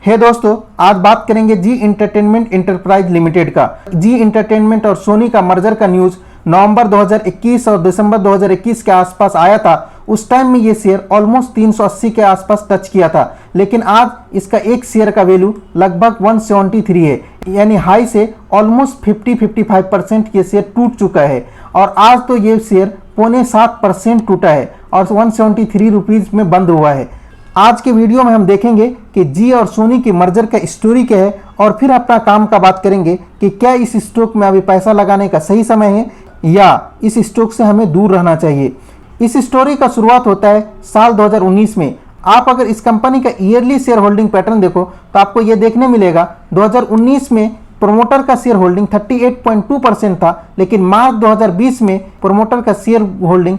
हे दोस्तों, आज बात करेंगे जी इंटरटेनमेंट एंटरप्राइज लिमिटेड का। जी इंटरटेनमेंट और सोनी का मर्जर का न्यूज नवंबर 2021 और दिसंबर 2021 के आसपास आया था। उस टाइम में ये शेयर ऑलमोस्ट 380 के आसपास टच किया था, लेकिन आज इसका एक शेयर का वैल्यू लगभग 173 है, यानी हाई से ऑलमोस्ट 50-55% ये शेयर टूट चुका है और आज तो ये शेयर 0.7% टूटा है और 173 रुपीज में बंद हुआ है। आज के वीडियो में हम देखेंगे कि जी और सोनी के मर्जर का स्टोरी क्या है और फिर अपना काम का बात करेंगे कि क्या इस स्टॉक में अभी पैसा लगाने का सही समय है या इस स्टॉक से हमें दूर रहना चाहिए। इस स्टोरी का शुरुआत होता है साल 2019 में। आप अगर इस कंपनी का ईयरली शेयर होल्डिंग पैटर्न देखो तो आपको यह देखने मिलेगा 2019 में प्रोमोटर का शेयर होल्डिंग 38.2% था, लेकिन मार्च 2020 में प्रोमोटर का शेयर होल्डिंग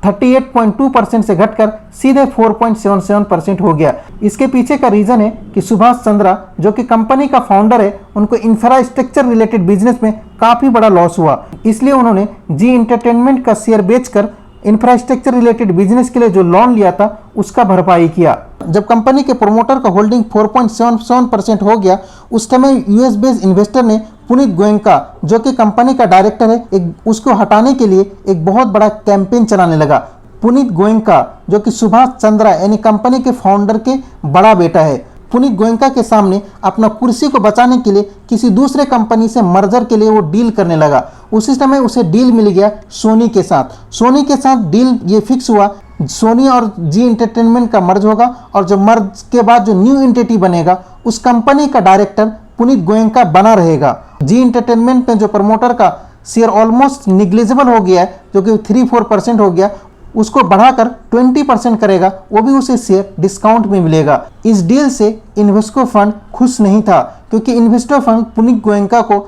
38.2% से घटकर सीधे 4.77% हो गया। इसके पीछे का रीजन है कि सुभाष चंद्रा जो कि कंपनी का फाउंडर है, उनको इंफ्रास्ट्रक्चर रिलेटेड बिजनेस में काफी बड़ा लॉस हुआ, इसलिए उन्होंने जी एंटरटेनमेंट का शेयर बेचकर इंफ्रास्ट्रक्चर रिलेटेड बिजनेस के लिए जो लोन लिया था उसका भरपाई किया। जब कंपनी के प्रोमोटर का होल्डिंग 4.77% हो गया, उस समय यूएस बेस्ड इन्वेस्टर ने पुनीत गोयनका जो कि कंपनी का डायरेक्टर है, उसको हटाने के लिए एक बहुत बड़ा कैंपेन चलाने लगा। पुनीत गोयनका जो कि सुभाष चंद्रा यानी कंपनी के फाउंडर के बड़ा बेटा है, पुनीत गोयनका के सामने अपना कुर्सी को बचाने के लिए किसी दूसरे कंपनी से मर्जर के लिए वो डील करने लगा। उसी समय उसे डील मिल गया सोनी के साथ। सोनी के साथ डील ये फिक्स हुआ, सोनी और जी एंटरटेनमेंट का मर्ज होगा और जो मर्ज के बाद जो न्यू एंटिटी बनेगा उस कंपनी का डायरेक्टर पुनीत गोयनका बना रहेगा। जी एंटरटेनमेंट में जो प्रमोटर का शेयर ऑलमोस्ट निग्लिजिबल हो गया है, जो कि 3-4% हो गया, उसको बढ़ाकर 20% करेगा, वो भी उसे शेयर डिस्काउंट में मिलेगा। इस डील से इन्वेस्टो फंड खुश नहीं था, क्योंकि इन्वेस्टो फंड पुनीत गोयनका को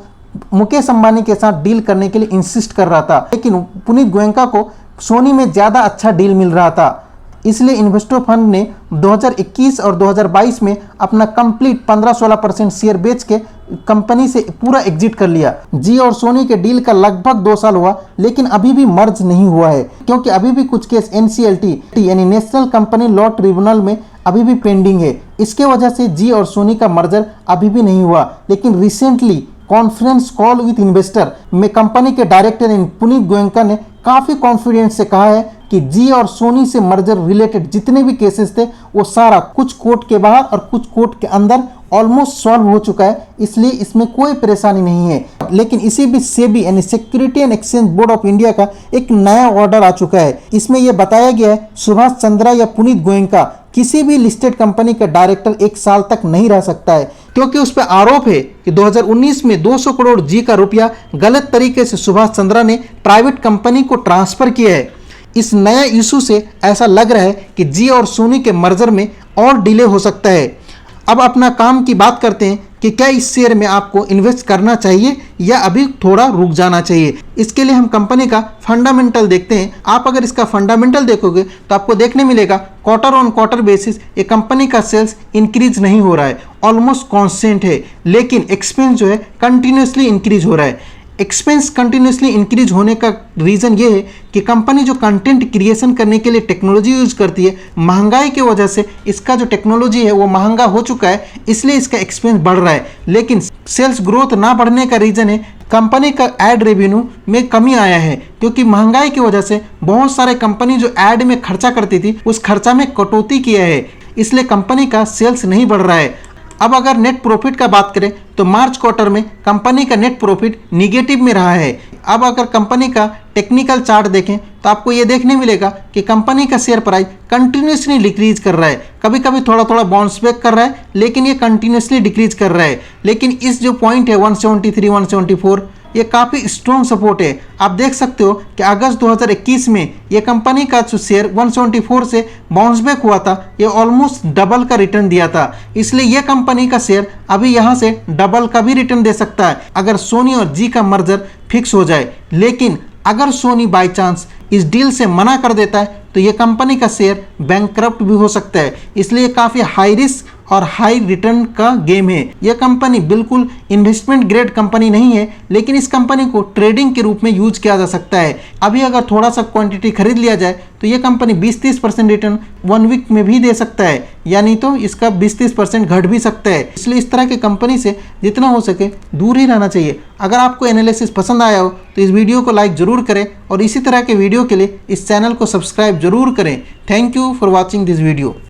मुकेश अंबानी के साथ डील करने के लिए इंसिस्ट कर रहा था, लेकिन पुनीत गोयनका को सोनी में ज़्यादा अच्छा डील मिल रहा था। इसलिए इन्वेस्टो फंड ने 2021 और 2022 में अपना कंप्लीट 15-16% शेयर बेच के कंपनी से पूरा एग्जिट कर लिया। जी और सोनी के डील का लगभग 2 साल हुआ, लेकिन अभी भी मर्ज नहीं हुआ है, क्योंकि अभी भी कुछ केस NCLT यानी नेशनल कंपनी लॉ ट्रिब्यूनल में अभी भी पेंडिंग है। इसके वजह से जी और सोनी का मर्जर अभी भी नहीं हुआ। लेकिन recently conference call with investor में कंपनी के डायरेक्टर पुनीत गोयनका ने काफ़ी कॉन्फिडेंस से कहा है कि जी और सोनी से मर्जर रिलेटेड जितने भी केसेस थे वो सारा कुछ कोर्ट के बाहर और कुछ कोर्ट के अंदर ऑलमोस्ट सॉल्व हो चुका है, इसलिए इसमें कोई परेशानी नहीं है। लेकिन इसी बीच सेबी यानी security and exchange board of India का एक नया ऑर्डर आ चुका है। इसमें यह बताया गया है सुभाष चंद्रा या पुनीत गोयनका किसी भी लिस्टेड कंपनी का डायरेक्टर 1 साल तक नहीं रह सकता है, क्योंकि उस पर आरोप है कि 2019 में 200 करोड़ जी का रुपया गलत तरीके से सुभाष चंद्रा ने प्राइवेट कंपनी को ट्रांसफर किया है। इस नया इशू से ऐसा लग रहा है कि जी और सोनी के मर्जर में और डिले हो सकता है। अब अपना काम की बात करते हैं कि क्या इस शेयर में आपको इन्वेस्ट करना चाहिए या अभी थोड़ा रुक जाना चाहिए। इसके लिए हम कंपनी का फंडामेंटल देखते हैं। आप अगर इसका फंडामेंटल देखोगे तो आपको देखने मिलेगा क्वार्टर ऑन क्वार्टर बेसिस ये कंपनी का सेल्स इंक्रीज नहीं हो रहा है, ऑलमोस्ट कॉन्स्टेंट है, लेकिन एक्सपेंस जो है कंटिन्यूसली इंक्रीज हो रहा है। एक्सपेंस कंटिन्यूसली इंक्रीज होने का रीज़न ये है कि कंपनी जो कंटेंट क्रिएशन करने के लिए टेक्नोलॉजी यूज करती है, महंगाई की वजह से इसका जो टेक्नोलॉजी है वो महंगा हो चुका है, इसलिए इसका एक्सपेंस बढ़ रहा है। लेकिन सेल्स ग्रोथ ना बढ़ने का रीज़न है कंपनी का एड रेवेन्यू में कमी आया है, क्योंकि महंगाई की वजह से बहुत सारे कंपनी जो एड में खर्चा करती थी उस खर्चा में कटौती किया है, इसलिए कंपनी का सेल्स नहीं बढ़ रहा है। अब अगर नेट प्रॉफिट का बात करें तो मार्च क्वार्टर में कंपनी का नेट प्रॉफिट निगेटिव में रहा है। अब अगर कंपनी का टेक्निकल चार्ट देखें तो आपको ये देखने मिलेगा कि कंपनी का शेयर प्राइस कंटिन्यूसली डिक्रीज कर रहा है, कभी कभी थोड़ा थोड़ा बाउंस बैक कर रहा है, लेकिन ये कंटिन्यूसली डिक्रीज कर रहा है। लेकिन इस जो पॉइंट है 173-174 ये काफ़ी स्ट्रॉन्ग सपोर्ट है। आप देख सकते हो कि अगस्त 2021 में ये कंपनी का जो शेयर 174 से बाउंस बैक हुआ था, ये ऑलमोस्ट डबल का रिटर्न दिया था, इसलिए ये कंपनी का शेयर अभी यहाँ से डबल का भी रिटर्न दे सकता है अगर सोनी और जी का मर्जर फिक्स हो जाए। लेकिन अगर सोनी बाय चांस इस डील से मना कर देता है तो ये कंपनी का शेयर बैंकक्रप्ट भी हो सकता है, इसलिए काफ़ी हाई रिस्क और हाई रिटर्न का गेम है। यह कंपनी बिल्कुल इन्वेस्टमेंट ग्रेड कंपनी नहीं है, लेकिन इस कंपनी को ट्रेडिंग के रूप में यूज किया जा सकता है। अभी अगर थोड़ा सा क्वांटिटी खरीद लिया जाए तो यह कंपनी 20-30% रिटर्न 1 वीक में भी दे सकता है, यानी तो इसका 20-30% घट भी सकता है। इसलिए इस तरह की कंपनी से जितना हो सके दूर ही रहना चाहिए। अगर आपको एनालिसिस पसंद आया हो तो इस वीडियो को लाइक जरूर करें और इसी तरह के वीडियो के लिए इस चैनल को सब्सक्राइब जरूर करें। Thank you for watching this video.